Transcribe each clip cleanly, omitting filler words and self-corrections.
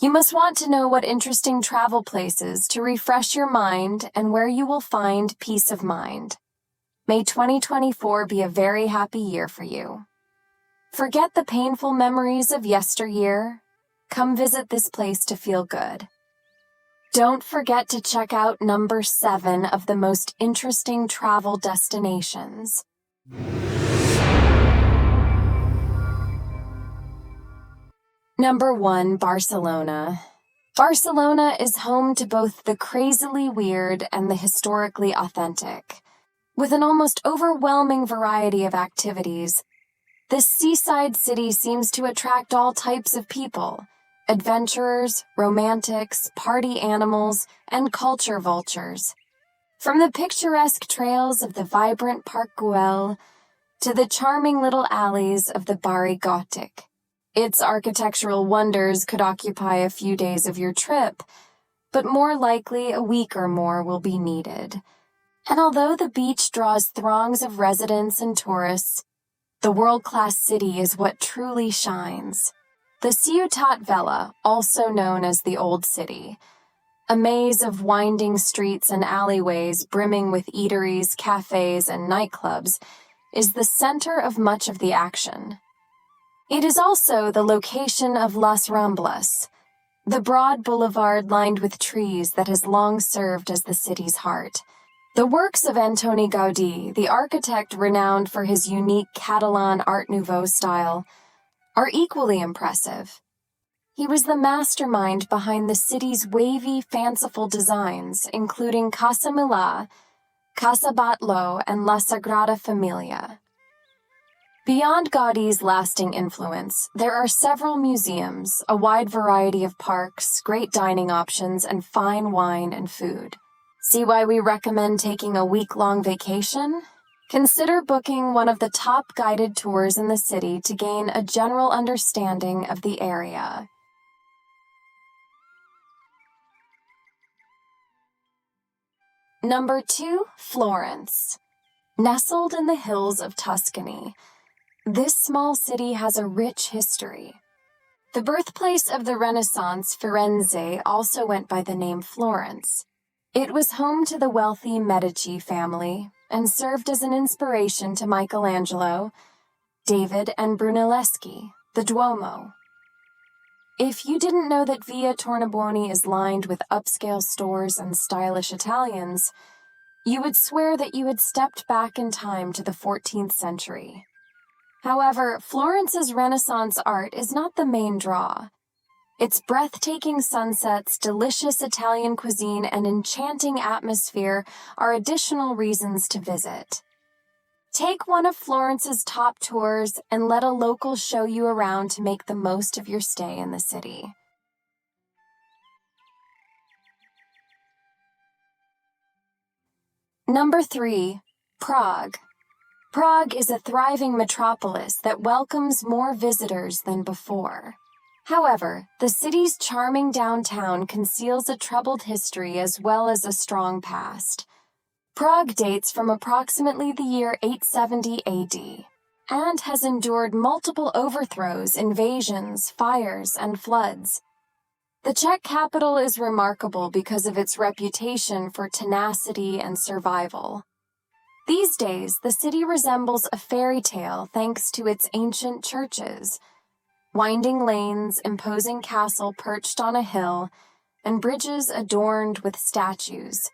You must want to know what interesting travel places to refresh your mind and where you will find peace of mind. May 2024 be a very happy year for you. Forget the painful memories of yesteryear. Come visit this place to feel good. Don't forget to check out number 7 of the most interesting travel destinations. Number 1, Barcelona. Barcelona is home to both the crazily weird and the historically authentic. With an almost overwhelming variety of activities, this seaside city seems to attract all types of people: adventurers, romantics, party animals, and culture vultures. From the picturesque trails of the vibrant Park Güell to the charming little alleys of the Barri Gothic, its architectural wonders could occupy a few days of your trip, but more likely a week or more will be needed. And although the beach draws throngs of residents and tourists, the world-class city is what truly shines. The Ciutat Vella, also known as the Old City, a maze of winding streets and alleyways brimming with eateries, cafes, and nightclubs, is the center of much of the action. It is also the location of Las Ramblas, the broad boulevard lined with trees that has long served as the city's heart. The works of Antoni Gaudí, the architect renowned for his unique Catalan Art Nouveau style, are equally impressive. He was the mastermind behind the city's wavy, fanciful designs, including Casa Milà, Casa Batlló, and La Sagrada Familia. Beyond Gaudí's lasting influence, there are several museums, a wide variety of parks, great dining options, and fine wine and food. See why we recommend taking a week-long vacation? Consider booking one of the top guided tours in the city to gain a general understanding of the area. Number 2, Florence. Nestled in the hills of Tuscany, this small city has a rich history. The birthplace of the Renaissance, Firenze, also went by the name Florence. It was home to the wealthy Medici family and served as an inspiration to Michelangelo, David, and Brunelleschi, the Duomo. If you didn't know that Via Tornabuoni is lined with upscale stores and stylish Italians, you would swear that you had stepped back in time to the 14th century. However, Florence's Renaissance art is not the main draw. Its breathtaking sunsets, delicious Italian cuisine, and enchanting atmosphere are additional reasons to visit. Take one of Florence's top tours and let a local show you around to make the most of your stay in the city. Number 3, Prague. Prague is a thriving metropolis that welcomes more visitors than before. However, the city's charming downtown conceals a troubled history as well as a strong past. Prague dates from approximately the year 870 AD and has endured multiple overthrows, invasions, fires, and floods. The Czech capital is remarkable because of its reputation for tenacity and survival. These days, the city resembles a fairy tale thanks to its ancient churches, winding lanes, imposing castle perched on a hill, and bridges adorned with statues.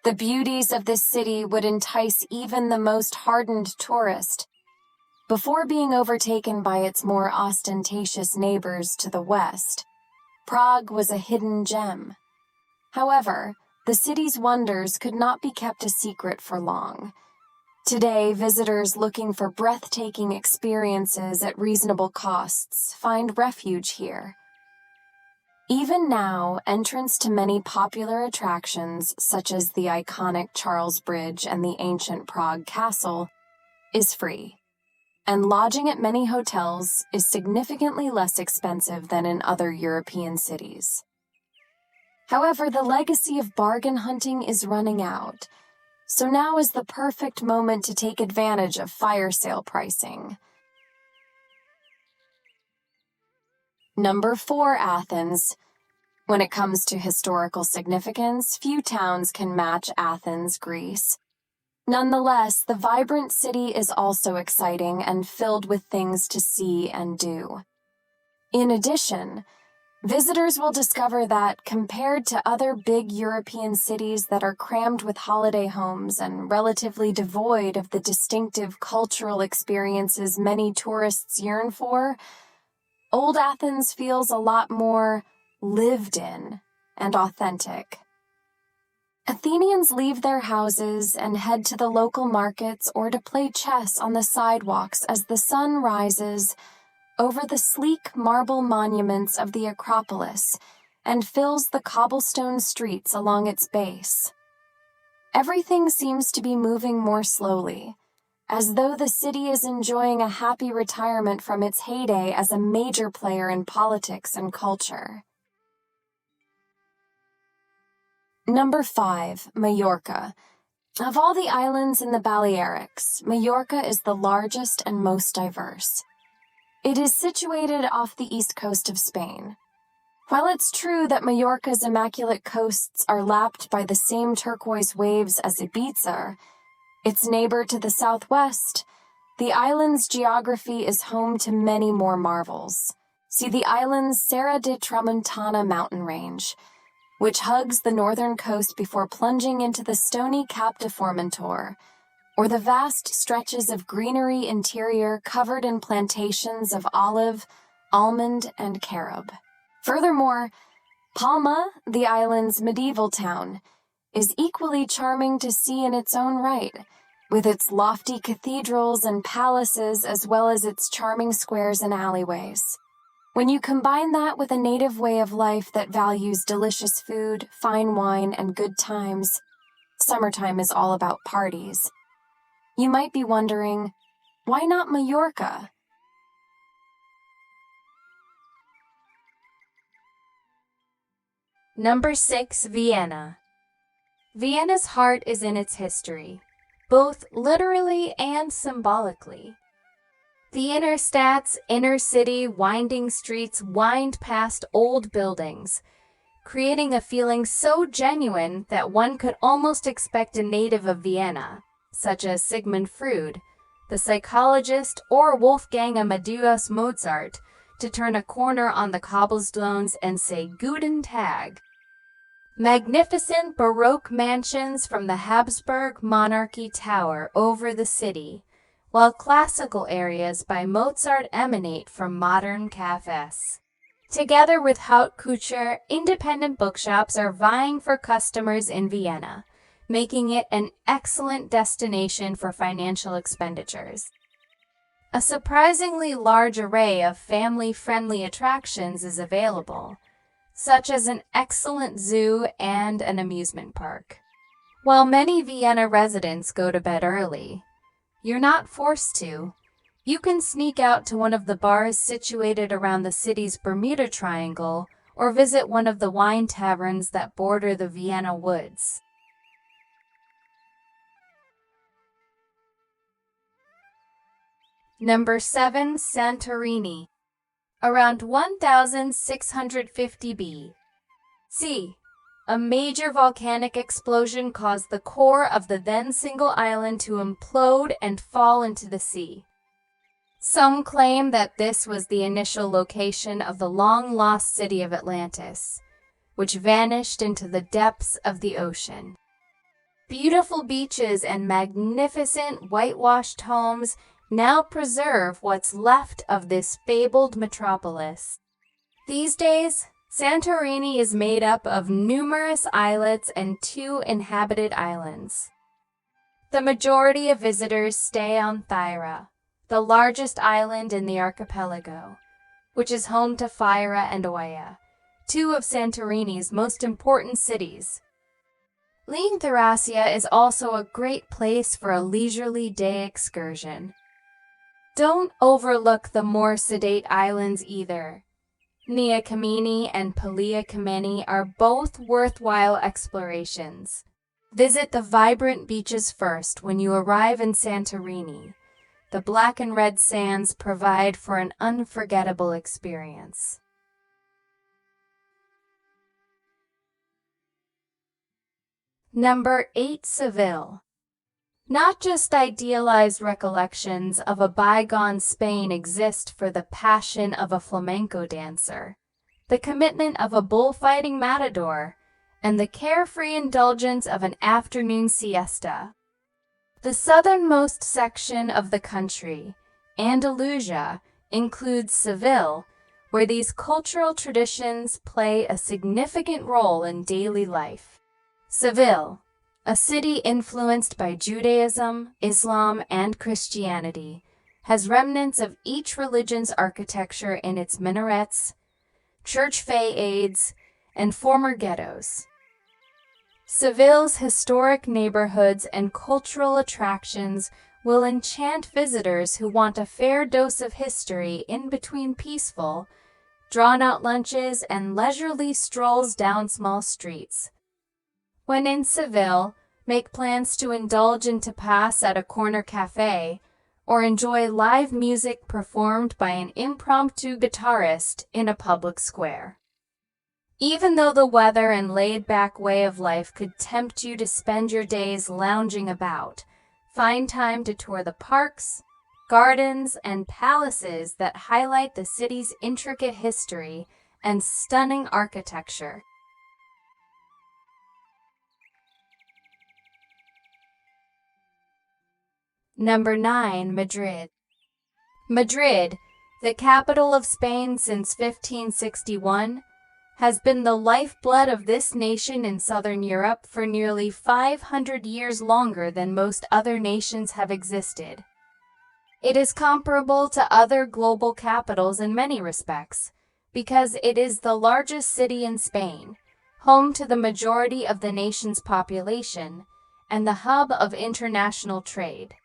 The beauties of this city would entice even the most hardened tourist, before being overtaken by its more ostentatious neighbors to the west. Prague was a hidden gem. However, the city's wonders could not be kept a secret for long. Today, visitors looking for breathtaking experiences at reasonable costs find refuge here. Even now, entrance to many popular attractions, such as the iconic Charles Bridge and the ancient Prague Castle, is free, and lodging at many hotels is significantly less expensive than in other European cities. However, the legacy of bargain hunting is running out, so now is the perfect moment to take advantage of fire sale pricing. Number 4, Athens. When it comes to historical significance, few towns can match Athens, Greece. Nonetheless, the vibrant city is also exciting and filled with things to see and do. In addition, visitors will discover that, compared to other big European cities that are crammed with holiday homes and relatively devoid of the distinctive cultural experiences many tourists yearn for, Old Athens feels a lot more lived in and authentic. Athenians leave their houses and head to the local markets or to play chess on the sidewalks as the sun rises over the sleek marble monuments of the Acropolis and fills the cobblestone streets along its base. Everything seems to be moving more slowly, as though the city is enjoying a happy retirement from its heyday as a major player in politics and culture. Number 5, Majorca. Of all the islands in the Balearics, Majorca is the largest and most diverse. It is situated off the east coast of Spain. While it's true that Majorca's immaculate coasts are lapped by the same turquoise waves as Ibiza, its neighbor to the southwest, the island's geography is home to many more marvels. See the island's Serra de Tramontana mountain range, which hugs the northern coast before plunging into the stony Cap de Formentor, or the vast stretches of greenery interior covered in plantations of olive, almond, and carob. Furthermore, Palma, the island's medieval town, is equally charming to see in its own right, with its lofty cathedrals and palaces as well as its charming squares and alleyways. When you combine that with a native way of life that values delicious food, fine wine, and good times, summertime is all about parties. You might be wondering, why not Majorca? Number 6, Vienna. Vienna's heart is in its history, both literally and symbolically. The inner Stadt's inner city winding streets wind past old buildings, creating a feeling so genuine that one could almost expect a native of Vienna, such as Sigmund Freud, the psychologist, or Wolfgang Amadeus Mozart, to turn a corner on the cobblestones and say Guten Tag. Magnificent Baroque mansions from the Habsburg monarchy tower over the city, while classical areas by Mozart emanate from modern cafes. Together with haute couture, independent bookshops are vying for customers in Vienna, making it an excellent destination for financial expenditures. A surprisingly large array of family-friendly attractions is available, such as an excellent zoo and an amusement park. While many Vienna residents go to bed early, you're not forced to. You can sneak out to one of the bars situated around the city's Bermuda Triangle or visit one of the wine taverns that border the Vienna woods. Number 7, Santorini. Around 1650 B.C., a major volcanic explosion caused the core of the then single island to implode and fall into the sea. Some claim that this was the initial location of the long-lost city of Atlantis, which vanished into the depths of the ocean. Beautiful beaches and magnificent whitewashed homes now preserve what's left of this fabled metropolis. These days, Santorini is made up of numerous islets and 2 inhabited islands. The majority of visitors stay on Thyra, the largest island in the archipelago, which is home to Phaira and Oia, 2 of Santorini's most important cities. Lean Thracia is also a great place for a leisurely day excursion. Don't overlook the more sedate islands either. Nea Kameni and Pelia Kameni are both worthwhile explorations. Visit the vibrant beaches first when you arrive in Santorini. The black and red sands provide for an unforgettable experience. Number 8. Seville. Not just idealized recollections of a bygone Spain exist for the passion of a flamenco dancer, the commitment of a bullfighting matador, and the carefree indulgence of an afternoon siesta. The southernmost section of the country, Andalusia, includes Seville, where these cultural traditions play a significant role in daily life. Seville, a city influenced by Judaism, Islam, and Christianity, has remnants of each religion's architecture in its minarets, church facades, and former ghettos. Seville's historic neighborhoods and cultural attractions will enchant visitors who want a fair dose of history in between peaceful, drawn-out lunches and leisurely strolls down small streets. When in Seville, make plans to indulge in tapas at a corner cafe or enjoy live music performed by an impromptu guitarist in a public square. Even though the weather and laid-back way of life could tempt you to spend your days lounging about, find time to tour the parks, gardens, and palaces that highlight the city's intricate history and stunning architecture. Number 9. Madrid. Madrid, the capital of Spain since 1561, has been the lifeblood of this nation in southern Europe for nearly 500 years longer than most other nations have existed. It is comparable to other global capitals in many respects, because it is the largest city in Spain, home to the majority of the nation's population, and the hub of international trade.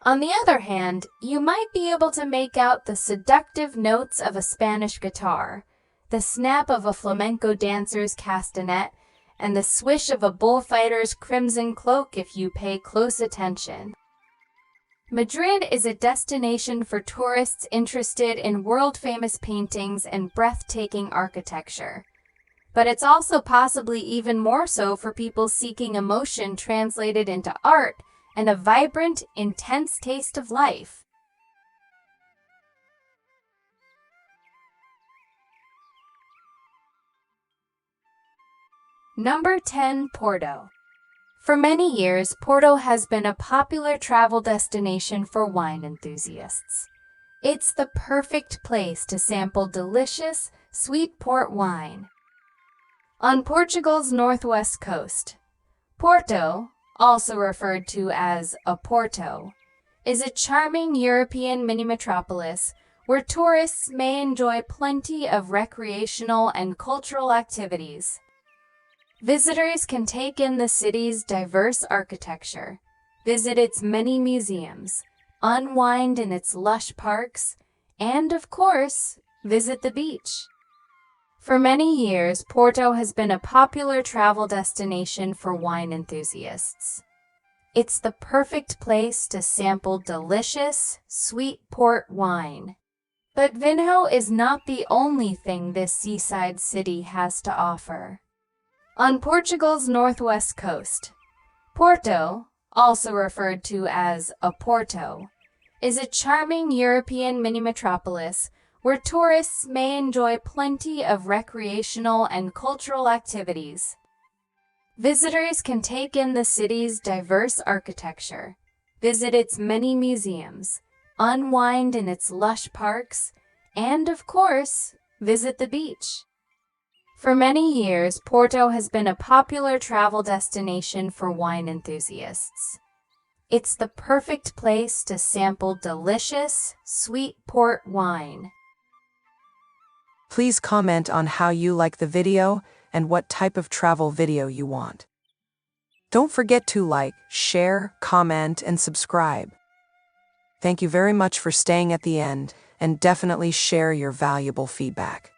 On the other hand, you might be able to make out the seductive notes of a Spanish guitar, the snap of a flamenco dancer's castanet, and the swish of a bullfighter's crimson cloak if you pay close attention. Madrid is a destination for tourists interested in world-famous paintings and breathtaking architecture. But it's also possibly even more so for people seeking emotion translated into art and a vibrant, intense taste of life. Number 10. Porto. For many years, Porto has been a popular travel destination for wine enthusiasts. It's the perfect place to sample delicious, sweet port wine. On Portugal's northwest coast, Porto, also referred to as Oporto, is a charming European mini-metropolis where tourists may enjoy plenty of recreational and cultural activities. Visitors can take in the city's diverse architecture, visit its many museums, unwind in its lush parks, and, of course, visit the beach. For many years, Porto has been a popular travel destination for wine enthusiasts. It's the perfect place to sample delicious, sweet port wine. But Vinho is not the only thing this seaside city has to offer. On Portugal's northwest coast, Porto, also referred to as Oporto, is a charming European mini-metropolis where tourists may enjoy plenty of recreational and cultural activities. Visitors can take in the city's diverse architecture, visit its many museums, unwind in its lush parks, and, of course, visit the beach. For many years, Porto has been a popular travel destination for wine enthusiasts. It's the perfect place to sample delicious, sweet port wine. Please comment on how you like the video and what type of travel video you want. Don't forget to like, share, comment, and subscribe. Thank you very much for staying at the end, and definitely share your valuable feedback.